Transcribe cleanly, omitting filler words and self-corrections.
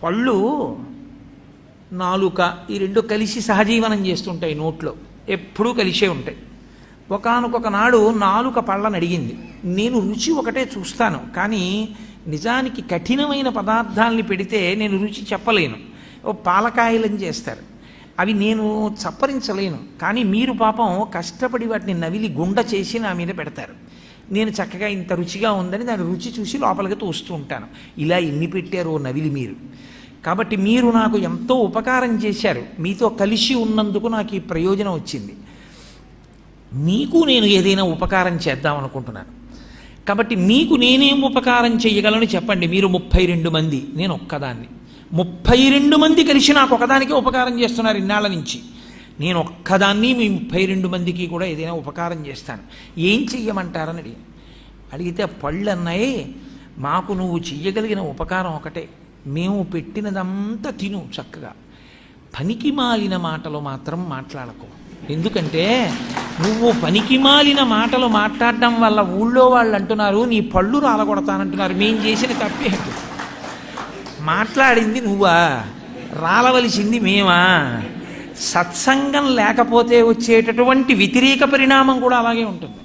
పళ్ళు నాలుక ఈ రెండు కలిసి సహజీవనం చేస్తుంటాయి, నోట్లో ఎప్పుడూ కలిసే ఉంటాయి. ఒకానొక నాడు నాలుక పళ్ళని అడిగింది, నేను రుచి ఒకటే చూస్తాను, కానీ నిజానికి కఠినమైన పదార్థాలని పెడితే నేను రుచి చెప్పలేను. ఓ పాలకాయలని చేస్తారు, అవి నేను చప్పరించలేను, కానీ మీరు పాపం కష్టపడి వాటిని నవిలి గుండ చేసి నా మీద పెడతారు. నేను చక్కగా ఇంత రుచిగా ఉందని దాని రుచి చూసి లోపలికి తోస్తూ ఉంటాను. ఇలా ఎన్ని పెట్టారో నవిలి మీరు. కాబట్టి మీరు నాకు ఎంతో ఉపకారం చేశారు, మీతో కలిసి ఉన్నందుకు నాకు ఈ ప్రయోజనం వచ్చింది. మీకు నేను ఏదైనా ఉపకారం చేద్దాం అనుకుంటున్నాను. కాబట్టి మీకు నేనేం ఉపకారం చేయగలను చెప్పండి. మీరు 32 మంది, నేను ఒక్కదాన్ని. 32 మంది కలిసి నాకు ఒకదానికే ఉపకారం చేస్తున్నారు ఇన్నాళ్ళ నుంచి. నేను ఒక్కదాన్ని మీ 32 మందికి కూడా ఏదైనా ఉపకారం చేస్తాను, ఏం చెయ్యమంటారని అడిగితే పళ్ళు అన్నాయి, మాకు నువ్వు చెయ్యగలిగిన ఉపకారం ఒకటే, మేము పెట్టినదంతా తిను చక్కగా, పనికి మాలిన మాటలు మాత్రం మాట్లాడకు. ఎందుకంటే నువ్వు పనికి మాలిన మాటలు మాట్లాడడం వల్ల ఊళ్ళో వాళ్ళు అంటున్నారు నీ పళ్ళు రాలగొడతానంటున్నారు. మేం చేసిన తప్పే, మాట్లాడింది నువ్వా, రాలవలసింది మేమా? సత్సంగం లేకపోతే వచ్చేటటువంటి వ్యతిరేక పరిణామం కూడా అలాగే ఉంటుంది.